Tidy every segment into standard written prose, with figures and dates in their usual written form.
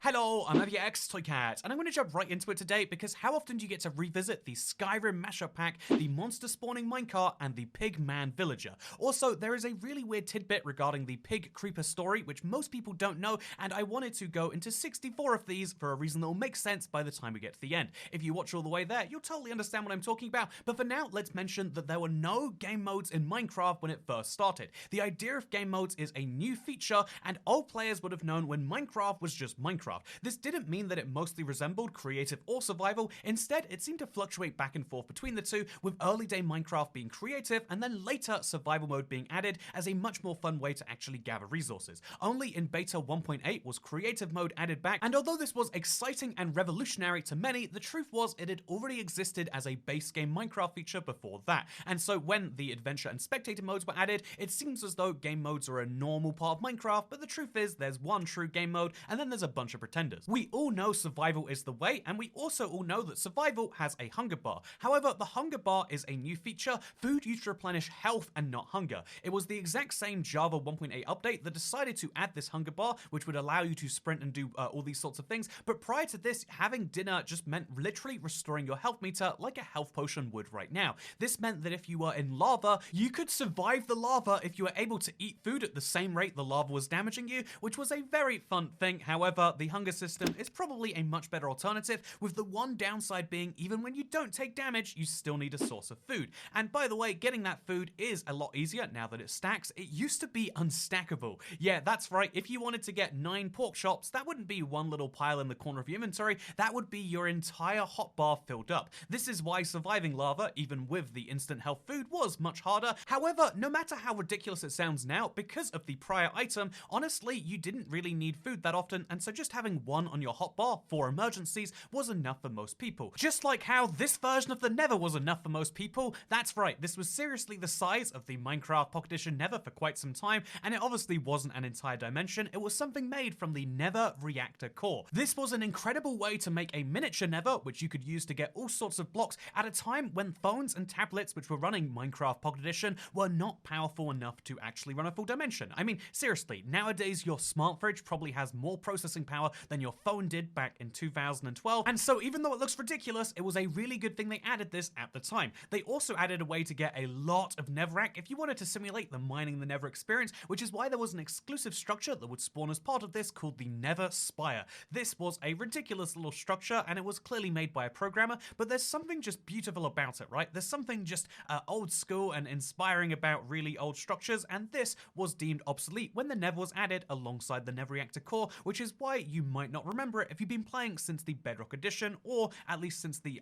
Hello, I'm Toycat, and I'm going to jump right into it today because how often do you get to revisit the Skyrim mashup pack, the monster spawning minecart, and the pig man villager? Also, there is a really weird tidbit regarding the pig creeper story, which most people don't know, and I wanted to go into 64 of these for a reason that will make sense by the time we get to the end. If you watch all the way there, you'll totally understand what I'm talking about, but for now, let's mention that there were no game modes in Minecraft when it first started. The idea of game modes is a new feature, and old players would have known when Minecraft was just Minecraft. This didn't mean that it mostly resembled creative or survival. Instead, it seemed to fluctuate back and forth between the two, with early day Minecraft being creative and then later survival mode being added as a much more fun way to actually gather resources. Only in beta 1.8 was creative mode added back, and although this was exciting and revolutionary to many, the truth was it had already existed as a base game Minecraft feature before that. And so when the adventure and spectator modes were added, it seems as though game modes are a normal part of Minecraft, but the truth is there's one true game mode and then there's a bunch of pretenders. We all know survival is the way, and we also all know that survival has a hunger bar. However, the hunger bar is a new feature. Food used to replenish health and not hunger. It was the exact same Java 1.8 update that decided to add this hunger bar, which would allow you to sprint and do all these sorts of things. But prior to this, having dinner just meant literally restoring your health meter like a health potion would right now. This meant that if you were in lava, you could survive the lava if you were able to eat food at the same rate the lava was damaging you, which was a very fun thing. However, the hunger system is probably a much better alternative, with the one downside being even when you don't take damage, you still need a source of food. And by the way, getting that food is a lot easier now that it stacks. It used to be unstackable. Yeah, that's right. If you wanted to get 9 pork chops, that wouldn't be one little pile in the corner of your inventory. That would be your entire hotbar filled up. This is why surviving lava, even with the instant health food, was much harder. However, no matter how ridiculous it sounds now, because of the prior item, honestly, you didn't really need food that often, and so just having one on your hotbar for emergencies was enough for most people. Just like how this version of the Nether was enough for most people. That's right, this was seriously the size of the Minecraft Pocket Edition Nether for quite some time, and it obviously wasn't an entire dimension. It was something made from the Nether reactor core. This was an incredible way to make a miniature Nether, which you could use to get all sorts of blocks at a time when phones and tablets which were running Minecraft Pocket Edition were not powerful enough to actually run a full dimension. I mean, seriously, nowadays your smart fridge probably has more processing power than your phone did back in 2012, and so even though it looks ridiculous, it was a really good thing they added this at the time. They also added a way to get a lot of netherrack if you wanted to simulate the mining the Nether experience, which is why there was an exclusive structure that would spawn as part of this called the Nether Spire. This was a ridiculous little structure, and it was clearly made by a programmer, but there's something just beautiful about it, right? There's something just old school and inspiring about really old structures, and this was deemed obsolete when the Nether was added alongside the Nether reactor core, which is why you might not remember it if you've been playing since the Bedrock edition, or at least since the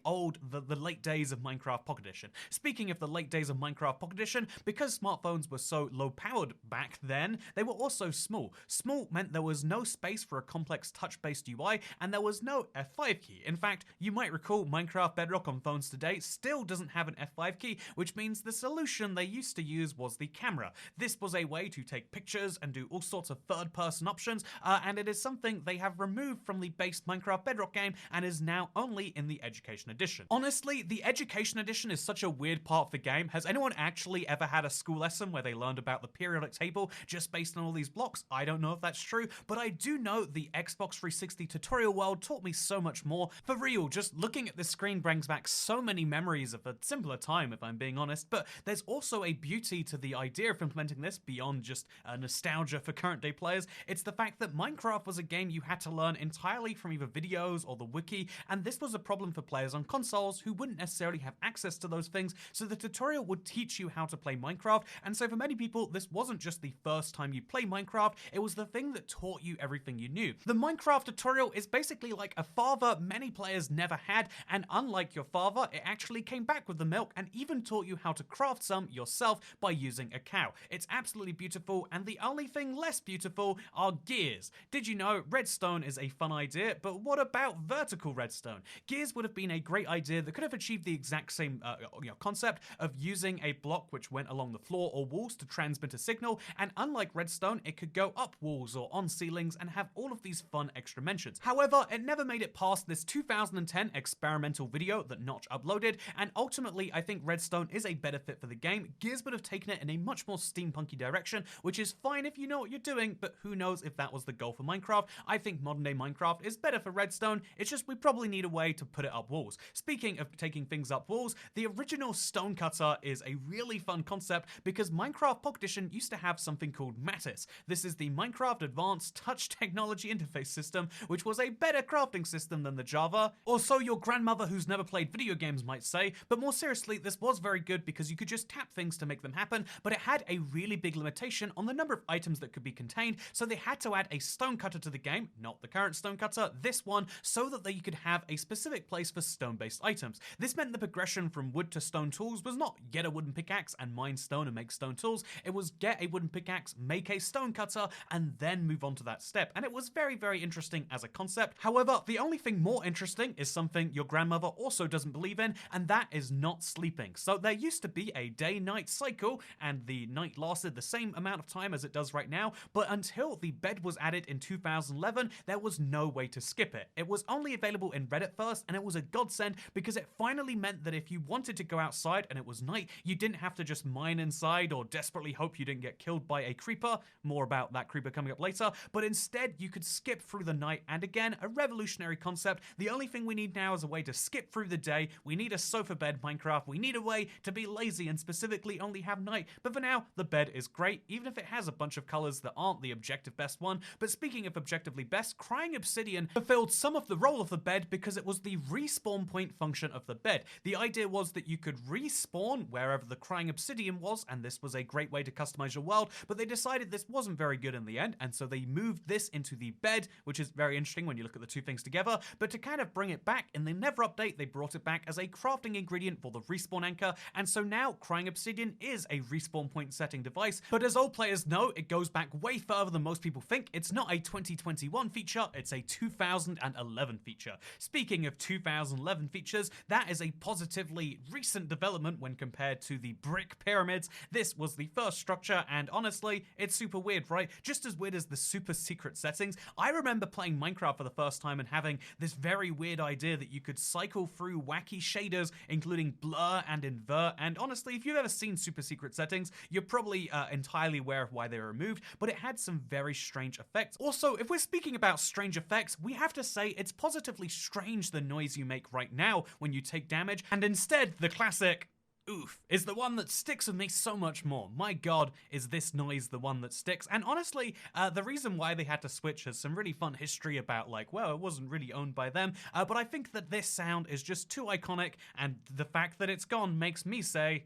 late days of Minecraft Pocket Edition. Speaking of the late days of Minecraft Pocket Edition, because smartphones were so low powered back then, they were also small. Small meant there was no space for a complex touch-based UI, and there was no F5 key. In fact, you might recall Minecraft Bedrock on phones today still doesn't have an F5 key, which means the solution they used to use was the camera. This was a way to take pictures and do all sorts of third-person options, and it is something they have removed from the base Minecraft Bedrock game and is now only in the Education Edition. Honestly, the Education Edition is such a weird part of the game. Has anyone actually ever had a school lesson where they learned about the periodic table just based on all these blocks? I don't know if that's true, but I do know the Xbox 360 tutorial world taught me so much more. For real, just looking at this screen brings back so many memories of a simpler time, if I'm being honest, but there's also a beauty to the idea of implementing this beyond just nostalgia for current day players. It's the fact that Minecraft was a game you had to learn entirely from either videos or the wiki, and this was a problem for players on consoles who wouldn't necessarily have access to those things, so the tutorial would teach you how to play Minecraft, and so for many people, this wasn't just the first time you play Minecraft, it was the thing that taught you everything you knew. The Minecraft tutorial is basically like a father many players never had, and unlike your father, it actually came back with the milk and even taught you how to craft some yourself by using a cow. It's absolutely beautiful, and the only thing less beautiful are gears. Did you know redstone is a fun idea, but what about vertical redstone? Gears would have been a great idea that could have achieved the exact same concept of using a block which went along the floor or walls to transmit a signal, and unlike redstone, it could go up walls or on ceilings and have all of these fun extra mentions. However, it never made it past this 2010 experimental video that Notch uploaded, and ultimately I think redstone is a better fit for the game. Gears would have taken it in a much more steampunky direction, which is fine if you know what you're doing, but who knows if that was the goal for Minecraft. I think think modern day Minecraft is better for redstone, it's just we probably need a way to put it up walls. Speaking of taking things up walls, the original stone cutter is a really fun concept because Minecraft Pocket Edition used to have something called Mattis. This is the Minecraft Advanced Touch Technology Interface System, which was a better crafting system than the Java, or so your grandmother who's never played video games might say, but more seriously, this was very good because you could just tap things to make them happen, but it had a really big limitation on the number of items that could be contained, so they had to add a stone cutter to the game, not the current stone cutter, this one, so that you could have a specific place for stone-based items. This meant the progression from wood to stone tools was not get a wooden pickaxe and mine stone and make stone tools, it was get a wooden pickaxe, make a stone cutter, and then move on to that step, and it was very, very interesting as a concept. However, the only thing more interesting is something your grandmother also doesn't believe in, and that is not sleeping. So there used to be a day-night cycle, and the night lasted the same amount of time as it does right now, but until the bed was added in 2011, there was no way to skip it. It was only available in Reddit first, and it was a godsend because it finally meant that if you wanted to go outside and it was night, you didn't have to just mine inside or desperately hope you didn't get killed by a creeper. More about that creeper coming up later, but instead you could skip through the night, and again, a revolutionary concept. The only thing we need now is a way to skip through the day. We need a sofa bed Minecraft. We need a way to be lazy and specifically only have night. But for now, the bed is great, even if it has a bunch of colors that aren't the objective best one. But speaking of objectively best, Crying Obsidian fulfilled some of the role of the bed because it was the respawn point function of the bed. The idea was that you could respawn wherever the Crying Obsidian was, and this was a great way to customize your world, but they decided this wasn't very good in the end, and so they moved this into the bed, which is very interesting when you look at the two things together. But to kind of bring it back, in the Never update, they brought it back as a crafting ingredient for the respawn anchor, and so now Crying Obsidian is a respawn point setting device. But as old players know, it goes back way further than most people think. It's not a 2021 feature, it's a 2011 feature. Speaking of 2011 features, that is a positively recent development when compared to the brick pyramids. This was the first structure, and honestly, it's super weird, right? Just as weird as the super secret settings. I remember playing Minecraft for the first time and having this very weird idea that you could cycle through wacky shaders, including blur and invert, and honestly, if you've ever seen super secret settings, you're probably entirely aware of why they were removed, but it had some very strange effects. Also, if we're speaking about strange effects, we have to say it's positively strange the noise you make right now when you take damage, and instead, the classic oof is the one that sticks with me so much more. My god, is this noise the one that sticks? And honestly, the reason why they had to switch has some really fun history about, like, well, it wasn't really owned by them, but I think that this sound is just too iconic, and the fact that it's gone makes me say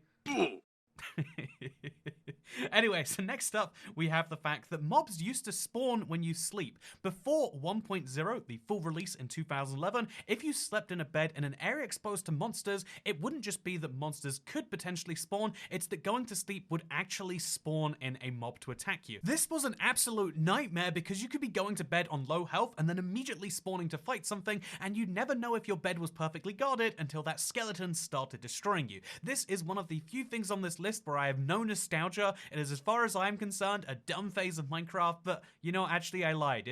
Anyway, so next up, we have the fact that mobs used to spawn when you sleep. Before 1.0, the full release in 2011, if you slept in a bed in an area exposed to monsters, it wouldn't just be that monsters could potentially spawn, it's that going to sleep would actually spawn in a mob to attack you. This was an absolute nightmare because you could be going to bed on low health and then immediately spawning to fight something, and you'd never know if your bed was perfectly guarded until that skeleton started destroying you. This is one of the few things on this list where I have no nostalgia. It is, as far as I'm concerned, a dumb phase of Minecraft, but you know, actually I lied.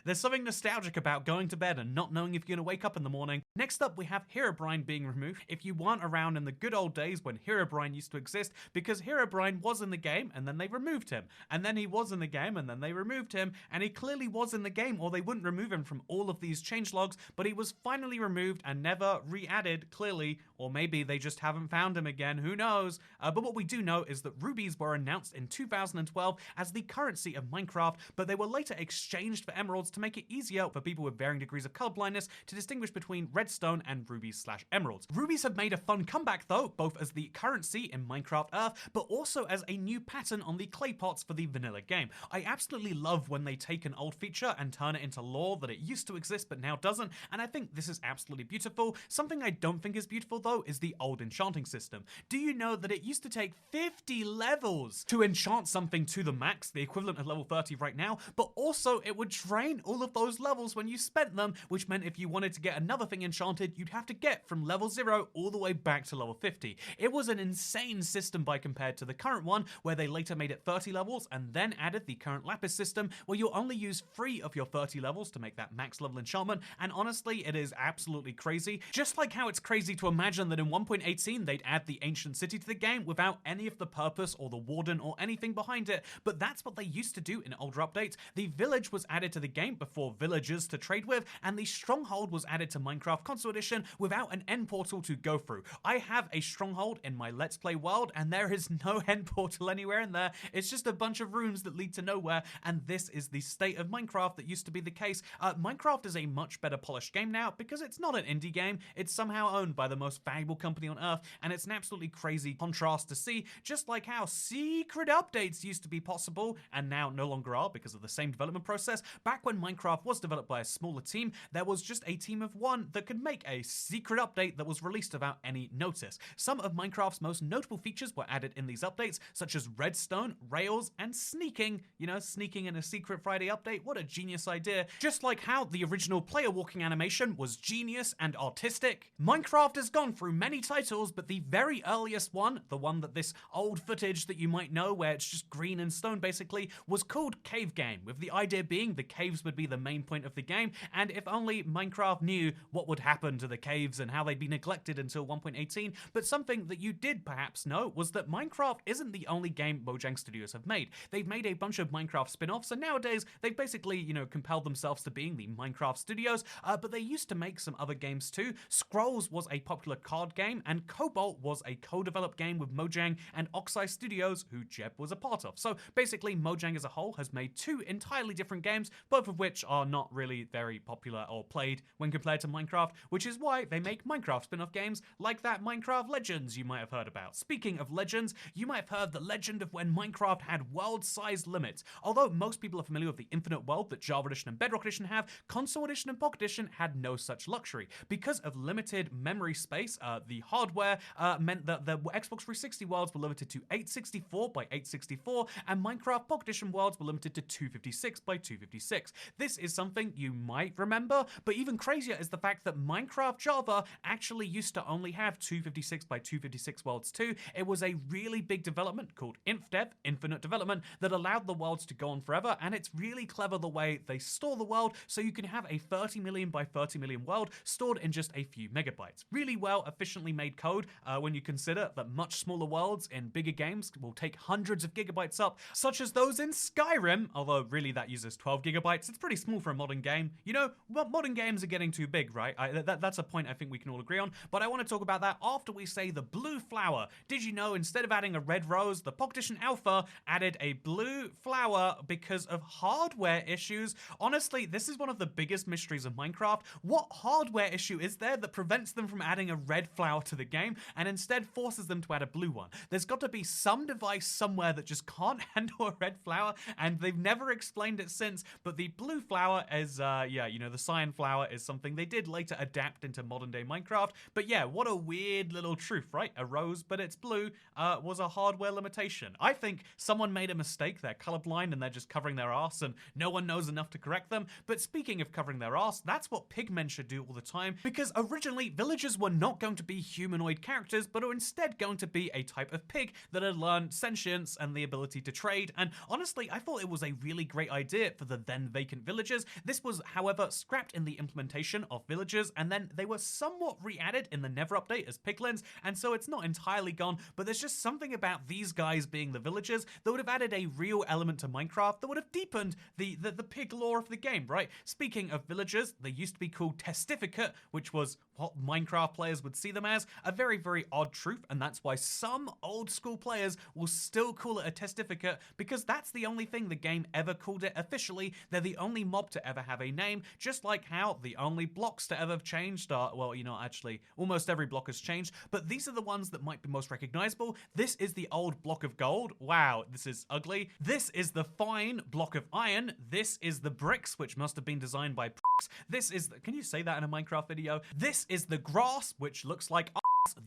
There's something nostalgic about going to bed and not knowing if you're gonna wake up in the morning. Next up, we have Herobrine being removed. If you weren't around in the good old days when Herobrine used to exist, because Herobrine was in the game and then they removed him, and then he was in the game and then they removed him, and he clearly was in the game or they wouldn't remove him from all of these changelogs, but he was finally removed and never re-added, clearly, or maybe they just haven't found him again, who knows? But what we do know is that rubies were announced in 2012 as the currency of Minecraft, but they were later exchanged for emeralds to make it easier for people with varying degrees of colorblindness to distinguish between redstone and rubies/emeralds. Rubies have made a fun comeback though, both as the currency in Minecraft Earth, but also as a new pattern on the clay pots for the vanilla game. I absolutely love when they take an old feature and turn it into lore that it used to exist but now doesn't, and I think this is absolutely beautiful. Something I don't think is beautiful though is the old enchanting system. Do you know that it used to take 50 levels to enchant something to the max, the equivalent of level 30 right now, but also it would drain all of those levels when you spent them, which meant if you wanted to get another thing enchanted, you'd have to get from level 0 all the way back to level 50. It was an insane system by compared to the current one, where they later made it 30 levels and then added the current lapis system, where you'll only use 3 of your 30 levels to make that max level enchantment, and honestly, it is absolutely crazy. Just like how it's crazy to imagine that in 1.18 they'd add the ancient city to the game without any of the purpose or the war modern or anything behind it, but that's what they used to do in older updates. The village was added to the game before villagers to trade with, and the stronghold was added to Minecraft Console Edition without an end portal to go through. I have a stronghold in my Let's Play world, and there is no end portal anywhere in there. It's just a bunch of rooms that lead to nowhere, and this is the state of Minecraft that used to be the case. Minecraft is a much better polished game now because it's not an indie game. It's somehow owned by the most valuable company on earth, and it's an absolutely crazy contrast to see, just like how secret updates used to be possible and now no longer are because of the same development process. Back when Minecraft was developed by a smaller team, there was just a team of one that could make a secret update that was released without any notice. Some of Minecraft's most notable features were added in these updates, such as redstone, rails, and sneaking. You know, sneaking in a Secret Friday update, what a genius idea. Just like how the original player walking animation was genius and artistic. Minecraft has gone through many titles, but the very earliest one, the one that this old footage that you might know where it's just green and stone basically, was called Cave Game, with the idea being the caves would be the main point of the game, and if only Minecraft knew what would happen to the caves and how they'd be neglected until 1.18. But something that you did perhaps know was that Minecraft isn't the only game Mojang Studios have made. They've made a bunch of Minecraft spin-offs, and nowadays they've basically, you know, compelled themselves to being the Minecraft Studios, but they used to make some other games too. Scrolls was a popular card game, and Cobalt was a co-developed game with Mojang and Oxeye Studios, who Jeb was a part of. So basically, Mojang as a whole has made two entirely different games, both of which are not really very popular or played when compared to Minecraft, which is why they make Minecraft spin-off games like that Minecraft Legends you might have heard about. Speaking of Legends, you might have heard the legend of when Minecraft had world-sized limits. Although most people are familiar with the infinite world that Java Edition and Bedrock Edition have, Console Edition and Pocket Edition had no such luxury. Because of limited memory space, the hardware meant that the Xbox 360 worlds were limited to 864 by 864, and Minecraft Pocket Edition worlds were limited to 256 by 256. This is something you might remember, but even crazier is the fact that Minecraft Java actually used to only have 256 by 256 worlds too. It was a really big development called InfDev, Infinite Development, that allowed the worlds to go on forever, and it's really clever the way they store the world, so you can have a 30 million by 30 million world stored in just a few megabytes. Really well, efficiently made code when you consider that much smaller worlds in bigger games will take hundreds of gigabytes up, such as those in Skyrim, although really that uses 12 gigabytes. It's pretty small for a modern game. You know, modern games are getting too big, right? That's a point I think we can all agree on, but I want to talk about that after we say the blue flower. Did you know instead of adding a red rose, the Pocket Edition Alpha added a blue flower because of hardware issues? Honestly, this is one of the biggest mysteries of Minecraft. What hardware issue is there that prevents them from adding a red flower to the game and instead forces them to add a blue one? There's got to be some device somewhere that just can't handle a red flower, and they've never explained it since, but the blue flower is, you know, the cyan flower is something they did later adapt into modern day Minecraft. But yeah, what a weird little truth, right? A rose, but it's blue, was a hardware limitation. I think someone made a mistake, they're colorblind and they're just covering their ass and no one knows enough to correct them. But speaking of covering their ass, that's what pigmen should do all the time, because originally villagers were not going to be humanoid characters, but are instead going to be a type of pig that had learned sentience and the ability to trade. And honestly, I thought it was a really great idea for the then vacant villagers. This was, however, scrapped in the implementation of villagers, and then they were somewhat re-added in the Never update as piglins, and so it's not entirely gone, but there's just something about these guys being the villagers that would have added a real element to Minecraft that would have deepened the pig lore of the game, right? Speaking of villagers, they used to be called Testificate, which was what Minecraft players would see them as. A very, very odd truth, and that's why some old school players will still call it a Testificate, because that's the only thing the game ever called it officially. They're the only mob to ever have a name, just like how the only blocks to ever have changed are, well, you know, actually, almost every block has changed, but these are the ones that might be most recognizable. This is the old block of gold. Wow, this is ugly. This is the fine block of iron. This is the bricks, which must have been designed by pricks. This is the, can you say that in a Minecraft video? This is the grass, which looks like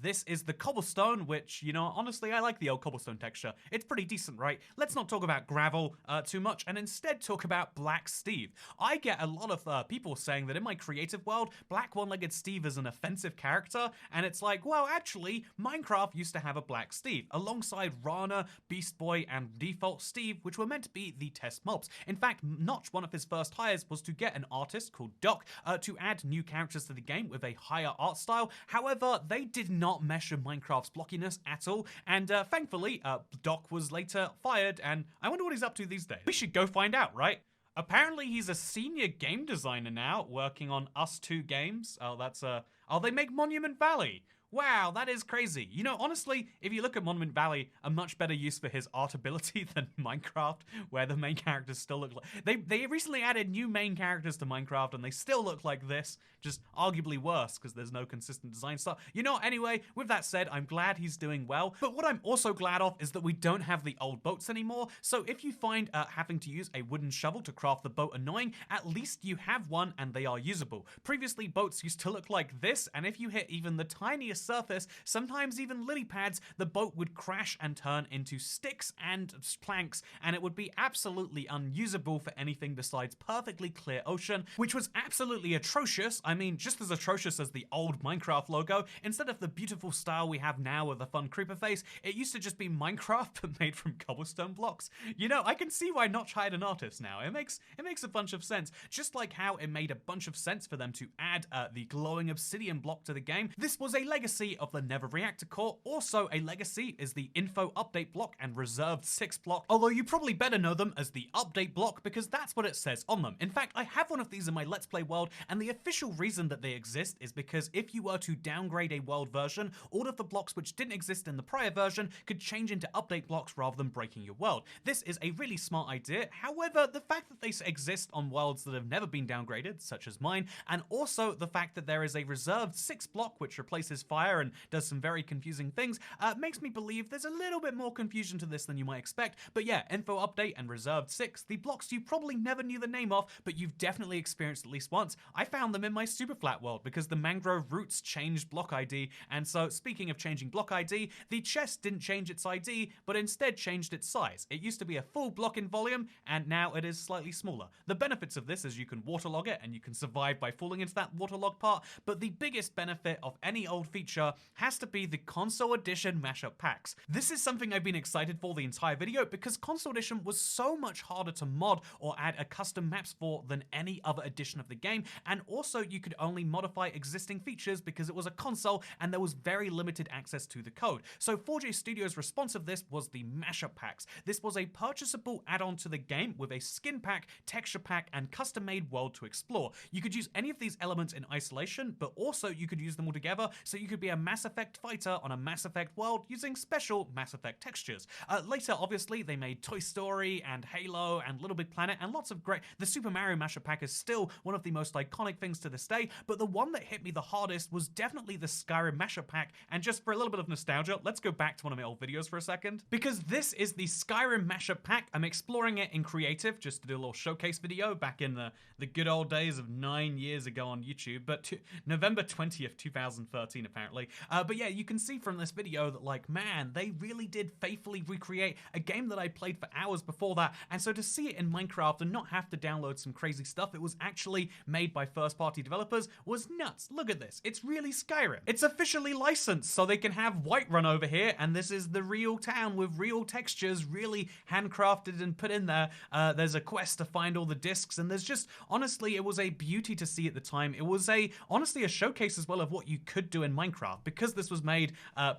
this is the cobblestone, which, you know, honestly, I like the old cobblestone texture. It's pretty decent, right? Let's not talk about gravel too much and instead talk about Black Steve. I get a lot of people saying that in my creative world, Black One-Legged Steve is an offensive character, and it's like, well, actually, Minecraft used to have a Black Steve, alongside Rana, Beast Boy, and Default Steve, which were meant to be the test mobs. In fact, Notch, one of his first hires, was to get an artist called Doc to add new characters to the game with a higher art style. However, they did did not mesh with Minecraft's blockiness at all, and thankfully, Doc was later fired, and I wonder what he's up to these days. We should go find out, right? Apparently, he's a senior game designer now, working on Us 2 games. Oh, that's oh, they make Monument Valley. Wow, that is crazy. You know, honestly, if you look at Monument Valley, a much better use for his art ability than Minecraft, where the main characters still look like... They recently added new main characters to Minecraft, and they still look like this, just arguably worse, because there's no consistent design style. You know, anyway, with that said, I'm glad he's doing well, but what I'm also glad of is that we don't have the old boats anymore, so if you find having to use a wooden shovel to craft the boat annoying, at least you have one, and they are usable. Previously, boats used to look like this, and if you hit even the tiniest surface, sometimes even lily pads, the boat would crash and turn into sticks and planks, and it would be absolutely unusable for anything besides perfectly clear ocean, which was absolutely atrocious. I mean, just as atrocious as the old Minecraft logo. Instead of the beautiful style we have now with a fun creeper face, it used to just be Minecraft but made from cobblestone blocks. You know, I can see why Notch hired an artist now. It makes a bunch of sense. Just like how it made a bunch of sense for them to add the glowing obsidian block to the game. This was a legacy of the Nether Reactor Core. Also a legacy is the info update block and reserved 6 block, although you probably better know them as the update block because that's what it says on them. In fact, I have one of these in my Let's Play world, and the official reason that they exist is because if you were to downgrade a world version, all of the blocks which didn't exist in the prior version could change into update blocks rather than breaking your world. This is a really smart idea. However, the fact that they exist on worlds that have never been downgraded, such as mine, and also the fact that there is a reserved 6 block which replaces fire and does some very confusing things, makes me believe there's a little bit more confusion to this than you might expect. But yeah, info update and reserved 6, the blocks you probably never knew the name of, but you've definitely experienced at least once. I found them in my Superflat world because the mangrove roots changed block ID, and so speaking of changing block ID, the chest didn't change its ID, but instead changed its size. It used to be a full block in volume, and now it is slightly smaller. The benefits of this is you can waterlog it, and you can survive by falling into that waterlog part, but the biggest benefit of any old feature has to be the console edition mashup packs. This is something I've been excited for the entire video because console edition was so much harder to mod or add a custom maps for than any other edition of the game, and also you could only modify existing features because it was a console and there was very limited access to the code. So 4J Studios' response of this was the mashup packs. This was a purchasable add-on to the game with a skin pack, texture pack, and custom-made world to explore. You could use any of these elements in isolation, but also you could use them all together, so you could be a Mass Effect fighter on a Mass Effect world using special Mass Effect textures. Later, obviously, they made Toy Story and Halo and Little Big Planet and lots of great... The Super Mario mashup pack is still one of the most iconic things to this day, but the one that hit me the hardest was definitely the Skyrim mashup pack, and just for a little bit of nostalgia, let's go back to one of my old videos for a second, because this is the Skyrim mashup pack. I'm exploring it in creative just to do a little showcase video back in the good old days of 9 years ago on YouTube, but November 20th, 2013 apparently. But yeah, you can see from this video that, like, man, they really did faithfully recreate a game that I played for hours before that, and so to see it in Minecraft and not have to download some crazy stuff, it was actually made by first-party developers, was nuts. Look at this. It's really Skyrim. It's officially licensed, so they can have Whiterun over here, and this is the real town with real textures, really handcrafted and put in there. There's a quest to find all the discs, and there's just, honestly, it was a beauty to see at the time. It was honestly a showcase as well of what you could do in Minecraft. Because this was made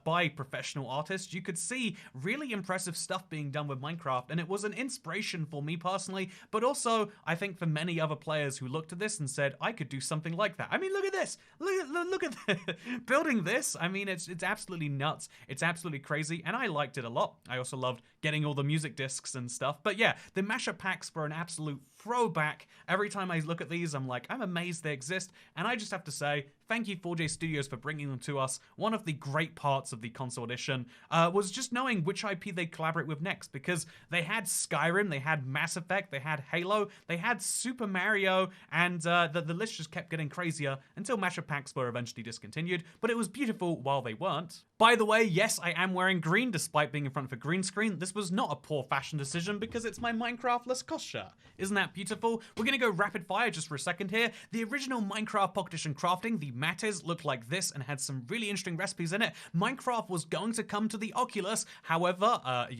by professional artists, you could see really impressive stuff being done with Minecraft, and it was an inspiration for me personally, but also I think for many other players who looked at this and said, I could do something like that. I mean, look at this. Look at this. Building this, I mean, it's absolutely nuts. It's absolutely crazy, and I liked it a lot. I also loved getting all the music discs and stuff. But yeah, the mashup packs were an absolute throwback. Every time I look at these, I'm like, I'm amazed they exist, and I just have to say, thank you 4J Studios for bringing them to us. One of the great parts of the console edition was just knowing which IP they'd collaborate with next, because they had Skyrim, they had Mass Effect, they had Halo, they had Super Mario, and the list just kept getting crazier until mashup packs were eventually discontinued, but it was beautiful while they weren't. By the way, yes, I am wearing green despite being in front of a green screen. This was not a poor fashion decision because it's my Minecraft Lacoste shirt. Isn't that that beautiful? We're gonna go rapid fire just for a second here. The original Minecraft Pocket Edition crafting, the mattes looked like this and had some really interesting recipes in it. Minecraft was going to come to the Oculus, however,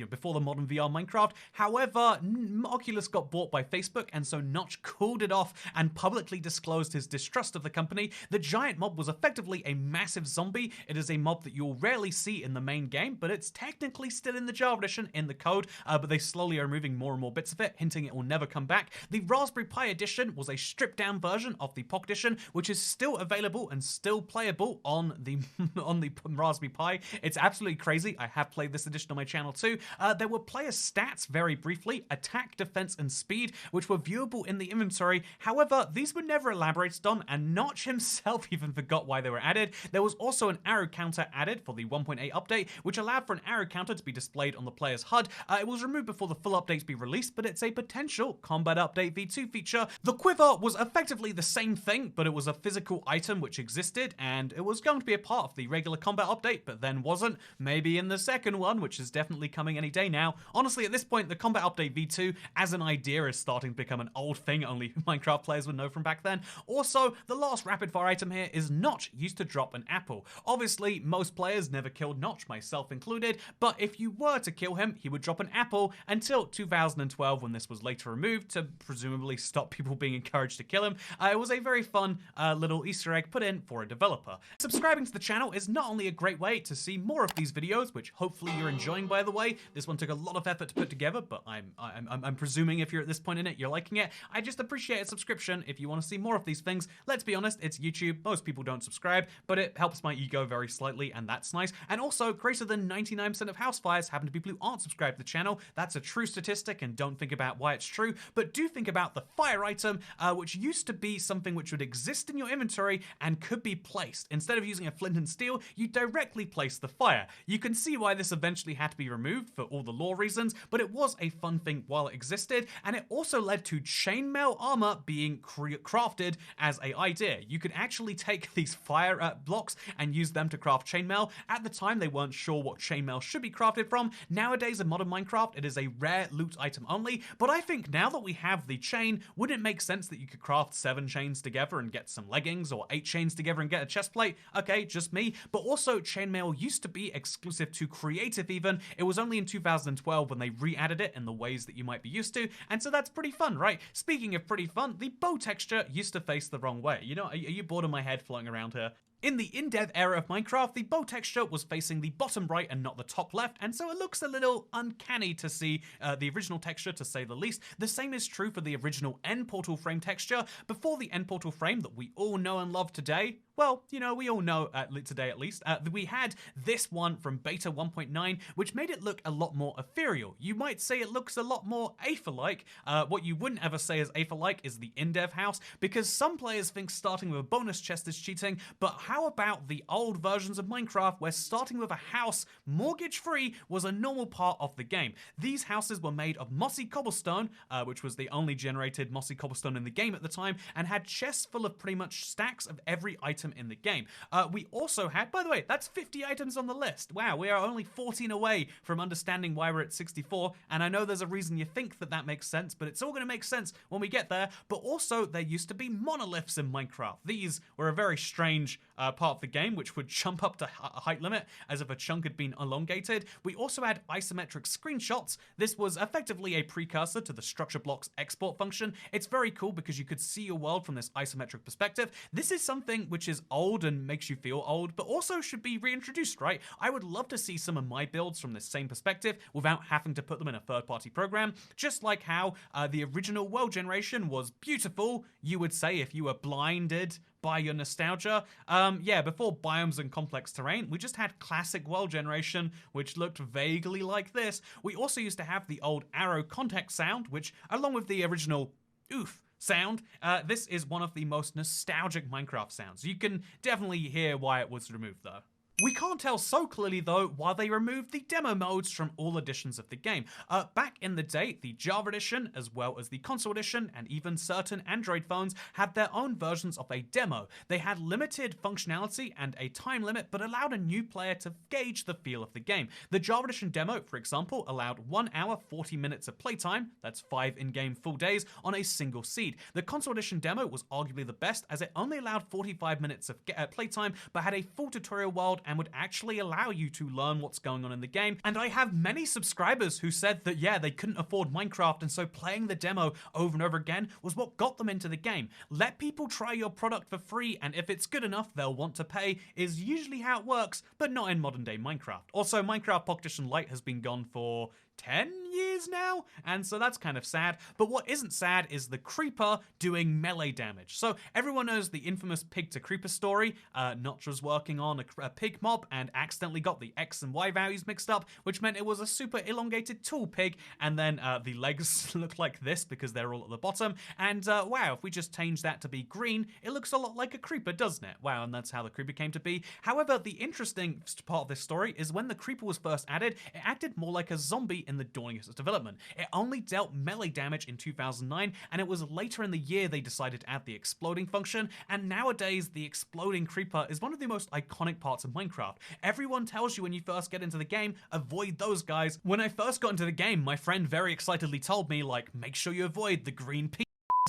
before the modern VR Minecraft. However, Oculus got bought by Facebook, and so Notch cooled it off and publicly disclosed his distrust of the company. The giant mob was effectively a massive zombie. It is a mob that you'll rarely see in the main game, but it's technically still in the Java edition in the code, but they slowly are removing more and more bits of it, hinting it will never come back. The Raspberry Pi edition was a stripped down version of the Pocket Edition, which is still available and still playable on the Raspberry Pi. It's absolutely crazy. I have played this edition on my channel too. There were player stats very briefly, attack, defense, and speed, which were viewable in the inventory. However, these were never elaborated on, and Notch himself even forgot why they were added. There was also an arrow counter added for the 1.8 update, which allowed for an arrow counter to be displayed on the player's HUD. It was removed before the full updates be released, but it's a potential Combat Update V2 feature. The quiver was effectively the same thing, but it was a physical item which existed, and it was going to be a part of the regular combat update, but then wasn't. Maybe in the second one, which is definitely coming any day now. Honestly, at this point, the Combat Update V2 as an idea is starting to become an old thing only Minecraft players would know from back then. Also, the last rapid fire item here is Notch used to drop an apple. Obviously, most players never killed Notch, myself included, but if you were to kill him, he would drop an apple until 2012 when this was later removed to presumably stop people being encouraged to kill him. It was a very fun little Easter egg put in for a developer. Subscribing to the channel is not only a great way to see more of these videos, which hopefully you're enjoying, by the way. This one took a lot of effort to put together, but I'm presuming if you're at this point in it, you're liking it. I just appreciate a subscription if you want to see more of these things. Let's be honest, it's YouTube. Most people don't subscribe, but it helps my ego very slightly, and that's nice. And also, greater than 99% of house fires happen to people who aren't subscribed to the channel. That's a true statistic, and don't think about why it's true, but do think about the fire item, which used to be something which would exist in your inventory and could be placed. Instead of using a flint and steel, you directly place the fire. You can see why this eventually had to be removed for all the lore reasons, but it was a fun thing while it existed, and it also led to chainmail armor being crafted as an idea. You could actually take these fire blocks and use them to craft chainmail. At the time, they weren't sure what chainmail should be crafted from. Nowadays, in modern Minecraft, it is a rare loot item only, but I think now that we have the chain, wouldn't it make sense that you could craft 7 chains together and get some leggings, or 8 chains together and get a chest plate? Okay, just me. But also, chainmail used to be exclusive to creative even. It was only in 2012 when they re-added it in the ways that you might be used to, and so that's pretty fun, right? Speaking of pretty fun, the bow texture used to face the wrong way. You know, are you bored of my head floating around here? In the in-dev era of Minecraft, the bow texture was facing the bottom right and not the top left, and so it looks a little uncanny to see the original texture, to say the least. The same is true for the original end portal frame texture. Before the end portal frame that we all know and love today, well, you know, we all know today at least, we had this one from beta 1.9, which made it look a lot more ethereal. You might say it looks a lot more Aether-like. What you wouldn't ever say is Aether-like is the in-dev house, because some players think starting with a bonus chest is cheating, but how about the old versions of Minecraft where starting with a house mortgage-free was a normal part of the game? These houses were made of mossy cobblestone, which was the only generated mossy cobblestone in the game at the time, and had chests full of pretty much stacks of every item in the game. We also had, by the way, that's 50 items on the list. Wow, we are only 14 away from understanding why we're at 64, and I know there's a reason you think that that makes sense, but it's all going to make sense when we get there. But also, there used to be monoliths in Minecraft. These were a very strange part of the game, which would jump up to a height limit as if a chunk had been elongated. We also had isometric screenshots. This was effectively a precursor to the structure blocks export function. It's very cool because you could see your world from this isometric perspective. This is something which is old and makes you feel old, but also should be reintroduced, right? I would love to see some of my builds from this same perspective without having to put them in a third-party program, just like how the original world generation was beautiful, you would say, if you were blinded by your nostalgia. Yeah, before biomes and complex terrain, we just had classic world generation, which looked vaguely like this. We also used to have the old arrow context sound, which, along with the original oof sound, this is one of the most nostalgic Minecraft sounds. You can definitely hear why it was removed, though. We can't tell so clearly though why they removed the demo modes from all editions of the game. Back in the day, the Java edition, as well as the console edition, and even certain Android phones had their own versions of a demo. They had limited functionality and a time limit, but allowed a new player to gauge the feel of the game. The Java edition demo, for example, allowed 1 hour 40 minutes of playtime, that's 5 in-game full days, on a single seed. The console edition demo was arguably the best, as it only allowed 45 minutes of playtime, but had a full tutorial world and would actually allow you to learn what's going on in the game. And I have many subscribers who said that, yeah, they couldn't afford Minecraft, and so playing the demo over and over again was what got them into the game. Let people try your product for free, and if it's good enough, they'll want to pay, is usually how it works, but not in modern day Minecraft. Also, Minecraft Pocket Edition Lite has been gone for 10 years now, and so that's kind of sad. But what isn't sad is the creeper doing melee damage. So everyone knows the infamous pig to creeper story. Notch was working on a pig mob and accidentally got the X and Y values mixed up, which meant it was a super elongated tall pig, and then the legs look like this because they're all at the bottom. And wow, if we just change that to be green, it looks a lot like a creeper, doesn't it? Wow, and that's how the creeper came to be. However, the interesting part of this story is when the creeper was first added, it acted more like a zombie in the dawning of its development. It only dealt melee damage in 2009, and it was later in the year they decided to add the exploding function, and nowadays the exploding creeper is one of the most iconic parts of Minecraft. Everyone tells you when you first get into the game, avoid those guys. When I first got into the game, my friend very excitedly told me, like, make sure you avoid the green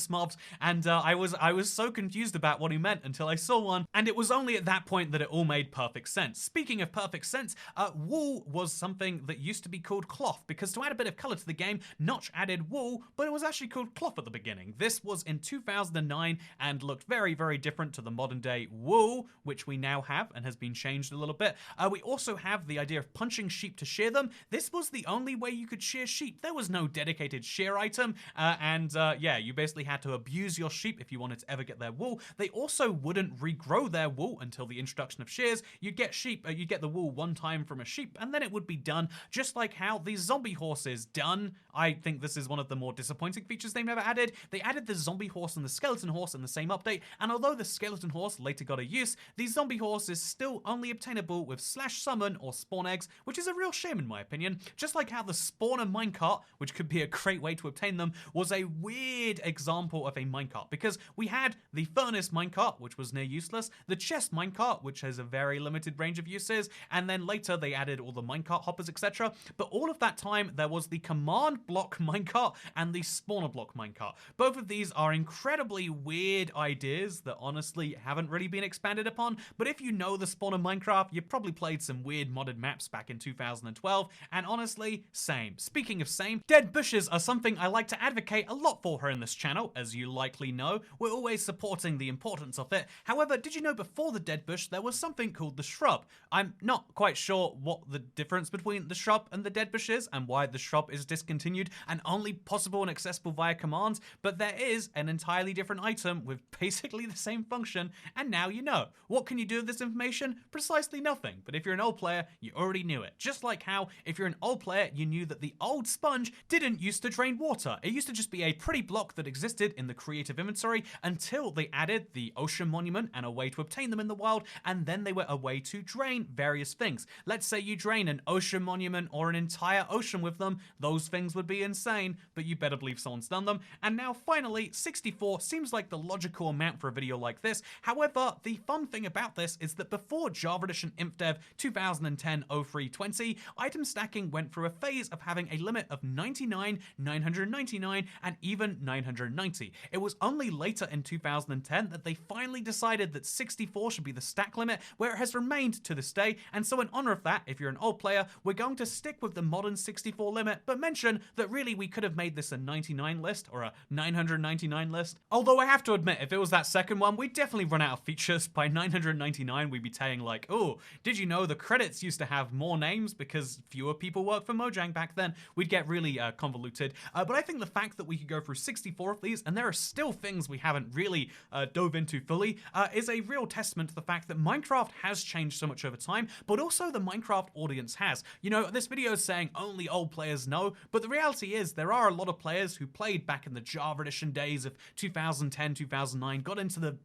mobs, and I was so confused about what he meant until I saw one, and it was only at that point that it all made perfect sense. Speaking of perfect sense, wool was something that used to be called cloth, because to add a bit of color to the game, Notch added wool, but it was actually called cloth at the beginning. This was in 2009 and looked very, very different to the modern day wool, which we now have and has been changed a little bit. We also have the idea of punching sheep to shear them. This was the only way you could shear sheep. There was no dedicated shear item, yeah, you basically had to abuse your sheep if you wanted to ever get their wool. They also wouldn't regrow their wool until the introduction of shears. You'd get you'd get the wool one time from a sheep, and then it would be done, just like how the zombie horse is done. I think this is one of the more disappointing features they've never added. They added the zombie horse and the skeleton horse in the same update, and although the skeleton horse later got a use, the zombie horse is still only obtainable with /summon or spawn eggs, which is a real shame in my opinion. Just like how the spawner minecart, which could be a great way to obtain them, was a weird example of a minecart, because we had the furnace minecart, which was near useless, the chest minecart, which has a very limited range of uses, and then later they added all the minecart hoppers, etc. But all of that time, there was the command block minecart and the spawner block minecart. Both of these are incredibly weird ideas that honestly haven't really been expanded upon, but if you know the spawner Minecraft, you probably played some weird modded maps back in 2012, and honestly, same. Speaking of same, dead bushes are something I like to advocate a lot for here in this channel. As you likely know, we're always supporting the importance of it. However, did you know before the dead bush, there was something called the shrub? I'm not quite sure what the difference between the shrub and the dead bush is, and why the shrub is discontinued and only possible and accessible via commands, but there is an entirely different item with basically the same function, and now you know. What can you do with this information? Precisely nothing, but if you're an old player, you already knew it. Just like how, if you're an old player, you knew that the old sponge didn't used to drain water. It used to just be a pretty block that existed in the creative inventory until they added the ocean monument and a way to obtain them in the wild, and then they were a way to drain various things. Let's say you drain an ocean monument or an entire ocean with them, those things would be insane, but you better believe someone's done them. And now finally, 64 seems like the logical amount for a video like this. However, the fun thing about this is that before Java Edition InfDev 2010-03-20, item stacking went through a phase of having a limit of 99, 999, and even 990. It was only later in 2010 that they finally decided that 64 should be the stack limit, where it has remained to this day, and so in honor of that, if you're an old player, we're going to stick with the modern 64 limit, but mention that really we could have made this a 99 list or a 999 list. Although I have to admit, if it was that second one, we'd definitely run out of features. By 999, we'd be saying like, oh, did you know the credits used to have more names because fewer people worked for Mojang back then? We'd get really convoluted, but I think the fact that we could go through 64 of these communities, and there are still things we haven't really dove into fully, is a real testament to the fact that Minecraft has changed so much over time, but also the Minecraft audience has. You know, this video is saying only old players know, but the reality is there are a lot of players who played back in the Java Edition days of 2010, 2009, got into the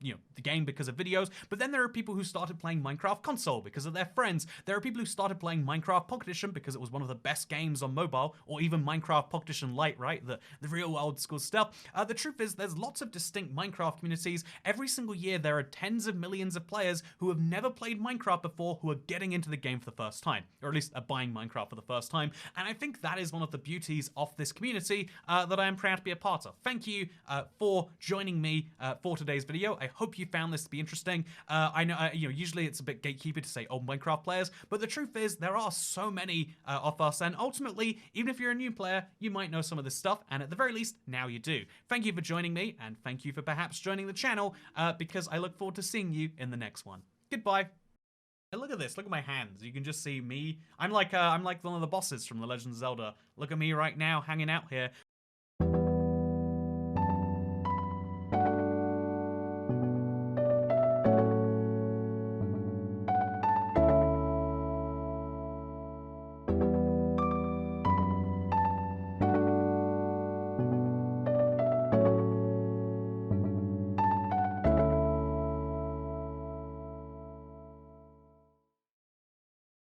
game because of videos, but then there are people who started playing Minecraft console because of their friends. There are people who started playing Minecraft Pocket Edition because it was one of the best games on mobile, or even Minecraft Pocket Edition Lite, right? The real old school stuff. The truth is there's lots of distinct Minecraft communities. Every single year there are tens of millions of players who have never played Minecraft before who are getting into the game for the first time, or at least are buying Minecraft for the first time. And I think that is one of the beauties of this community that I am proud to be a part of. Thank you for joining me for today's video. I hope you found this to be interesting. I know, usually it's a bit gatekeeper to say old Minecraft players, but the truth is there are so many of us, and ultimately, even if you're a new player, you might know some of this stuff, and at the very least, now you do. Thank you for joining me, and thank you for perhaps joining the channel, because I look forward to seeing you in the next one. Goodbye. And look at this, look at my hands. You can just see me. I'm like one of the bosses from The Legend of Zelda. Look at me right now, hanging out here